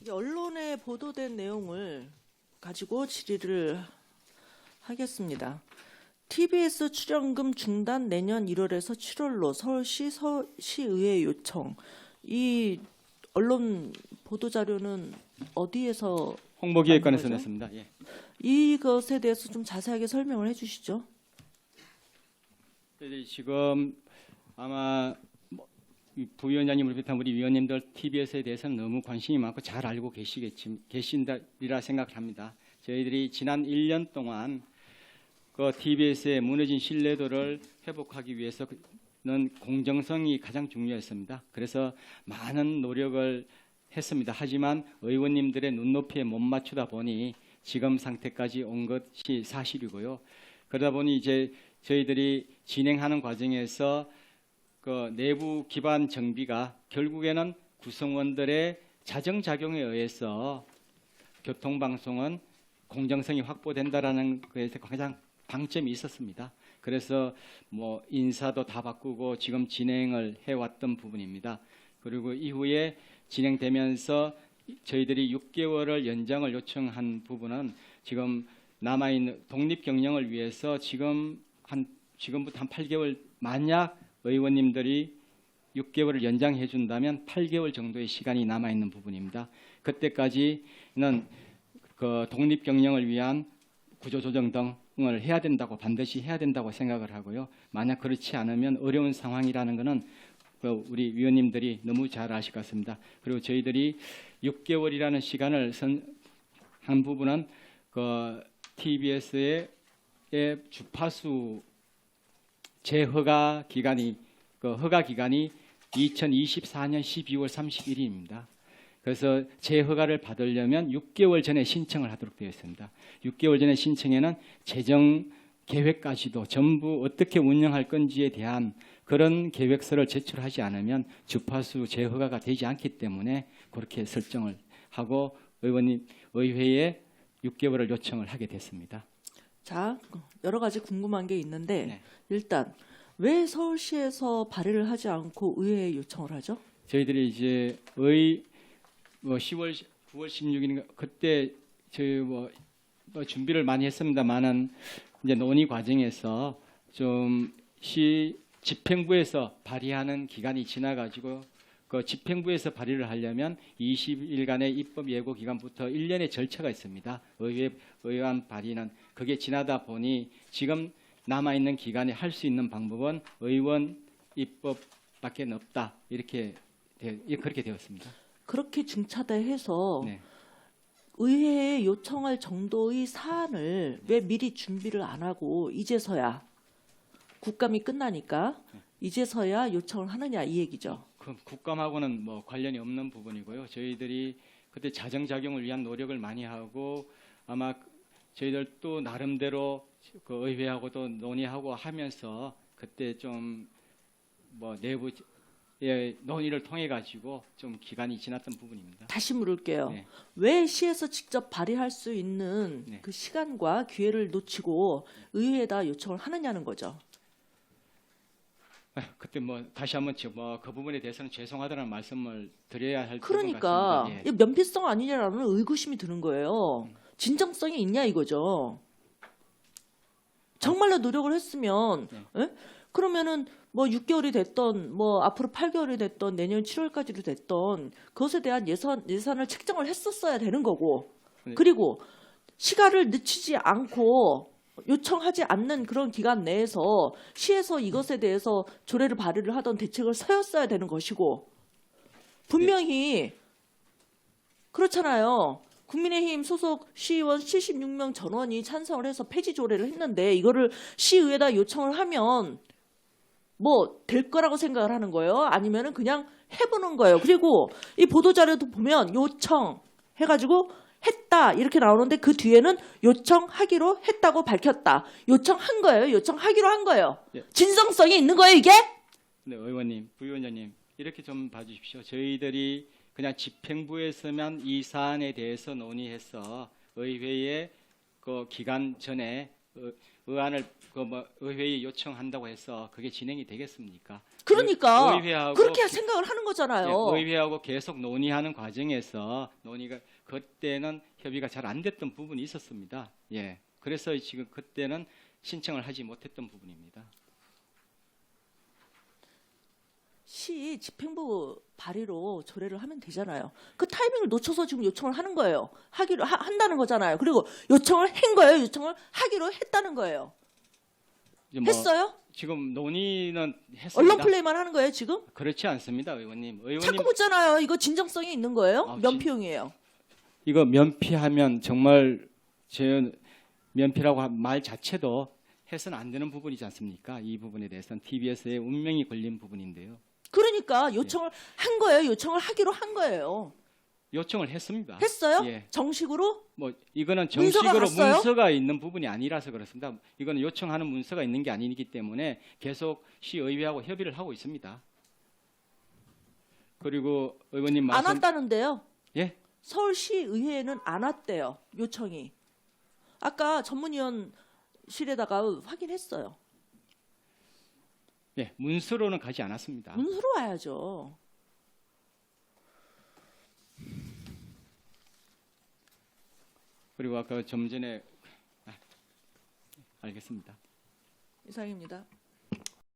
언론에 보도된 내용을 가지고 질의를 하겠습니다. TBS 출연금 중단 내년 1월에서 7월로 서울시의회 요청. 이 언론 보도 자료는 어디에서 홍보기획관에서 거죠? 냈습니다. 예. 이것에 대해서 좀 자세하게 설명을 해주시죠. 지금 아마 이 부위원장님을 비롯한 우리 위원님들 TBS에 대해서는 너무 관심이 많고 잘 알고 계신다리라 생각을 합니다. 저희들이 지난 1년 동안 그 TBS의 무너진 신뢰도를 회복하기 위해서는 공정성이 가장 중요했습니다. 그래서 많은 노력을 했습니다. 하지만 의원님들의 눈높이에 못 맞추다 보니 지금 상태까지 온 것이 사실이고요. 그러다 보니 이제 저희들이 진행하는 과정에서 그 내부 기반 정비가 결국에는 구성원들의 자정작용에 의해서 교통방송은 공정성이 확보된다라는 것에 가장 방점이 있었습니다. 그래서 뭐 인사도 다 바꾸고 지금 진행을 해왔던 부분입니다. 그리고 이후에 진행되면서 저희들이 6개월을 연장을 요청한 부분은 지금 남아있는 독립경영을 위해서 지금부터 한 8개월 만약 의원님들이 6개월을 연장해 준다면 8개월 정도의 시간이 남아있는 부분입니다. 그때까지는 그 독립경영을 위한 구조조정 등을 해야 된다고 반드시 해야 된다고 생각을 하고요. 만약 그렇지 않으면 어려운 상황이라는 것은 우리 위원님들이 너무 잘 아실 것 같습니다. 그리고 저희들이 6개월이라는 시간을 한 부분은 그 TBS의 주파수 재허가 기간이 허가 기간이 2024년 12월 31일입니다. 그래서 재허가를 받으려면 6개월 전에 신청을 하도록 되어 있습니다. 6개월 전에 신청에는 재정 계획까지도 전부 어떻게 운영할 건지에 대한 그런 계획서를 제출하지 않으면 주파수 재허가가 되지 않기 때문에 그렇게 설정을 하고 의회에 6개월을 요청을 하게 됐습니다. 자, 여러 가지 궁금한 게 있는데 네. 일단 왜 서울시에서 발의를 하지 않고 의회에 요청을 하죠? 저희들이 이제 9월 16일인가 그때 저희 준비를 많이 했습니다만은 이제 논의 과정에서 좀 시 집행부에서 발의하는 기간이 지나가지고 그 집행부에서 발의를 하려면 20일간의 입법 예고 기간부터 1년의 절차가 있습니다. 의원 발의는 그게 지나다 보니 지금 남아 있는 기간에 할 수 있는 방법은 의원 입법밖에 없다 그렇게 되었습니다. 그렇게 중차대해서 네. 의회에 요청할 정도의 사안을 왜 미리 준비를 안 하고 이제서야 국감이 끝나니까 이제서야 요청을 하느냐 이 얘기죠. 그 국감하고는 뭐 관련이 없는 부분이고요. 저희들이 그때 자정작용을 위한 노력을 많이 하고 아마 저희들 또 나름대로 그 의회하고도 논의하고 하면서 그때 좀 뭐 내부 논의를 통해 가지고 좀 기간이 지났던 부분입니다. 다시 물을게요. 네. 왜 시에서 직접 발의할 수 있는 네. 그 시간과 기회를 놓치고 의회에다 요청을 하느냐는 거죠. 그때 뭐 다시 한번 그 부분에 대해서는 죄송하다는 말씀을 드려야 할 부분 그러니까 같습니다. 예. 이 면피성 아니냐라는 의구심이 드는 거예요. 진정성이 있냐 이거죠. 정말로 노력을 했으면 예? 그러면은 뭐 6개월이 됐던 뭐 앞으로 8개월이 됐던 내년 7월까지도 됐던 그것에 대한 예산을 책정을 했었어야 되는 거고 네. 그리고 시간을 늦추지 않고 요청하지 않는 그런 기간 내에서 시에서 이것에 대해서 조례를 발의를 하던 대책을 세웠어야 되는 것이고 분명히 그렇잖아요. 국민의힘 소속 시의원 76명 전원이 찬성을 해서 폐지 조례를 했는데 이거를 시의회에다 요청을 하면 뭐 될 거라고 생각을 하는 거예요? 아니면은 그냥 해보는 거예요? 그리고 이 보도자료도 보면 요청해가지고 했다 이렇게 나오는데 그 뒤에는 요청하기로 했다고 밝혔다. 요청한 거예요. 요청하기로 한 거예요. 예. 진정성이 있는 거예요 이게? 네, 의원님, 부위원장님 이렇게 좀 봐주십시오. 저희들이 그냥 집행부에서만 이 사안에 대해서 논의해서 의회에 그 기간 전에 의안을 의회에 요청한다고 해서 그게 진행이 되겠습니까? 그러니까 의회하고 그렇게 생각을 하는 거잖아요. 의회하고 계속 논의하는 과정에서 논의가 그때는 협의가 잘 안 됐던 부분이 있었습니다. 예. 그래서 지금 그때는 신청을 하지 못했던 부분입니다. 시 집행부 발의로 조례를 하면 되잖아요. 그 타이밍을 놓쳐서 지금 요청을 하는 거예요. 한다는 거잖아요. 그리고 요청을 한 거예요. 요청을 하기로 했다는 거예요. 이제 뭐 했어요? 지금 논의는 했습니다. 언론 플레이만 하는 거예요, 지금? 그렇지 않습니다, 의원님. 자꾸 묻잖아요. 이거 진정성이 있는 거예요? 아, 면피용이에요. 이거 면피하면 정말 제 면피라고 한 말 자체도 해서는 안 되는 부분이지 않습니까? 이 부분에 대해서는 TBS의 운명이 걸린 부분인데요. 그러니까 요청을 한 거예요. 요청을 하기로 한 거예요. 요청을 했습니다. 했어요? 예. 정식으로? 뭐 이거는 문서가 정식으로 갔어요? 문서가 있는 부분이 아니라서 그렇습니다. 이거는 요청하는 문서가 있는 게 아니기 때문에 계속 시의회하고 협의를 하고 있습니다. 그리고 의원님 안 말씀 왔다는데요. 예? 서울시의회에는 안 왔대요. 요청이. 아까 전문위원실에다가 확인했어요. 예, 문서로는 가지 않았습니다. 문서로 와야죠. 그리고 아까 좀 전에 알겠습니다. 이상입니다.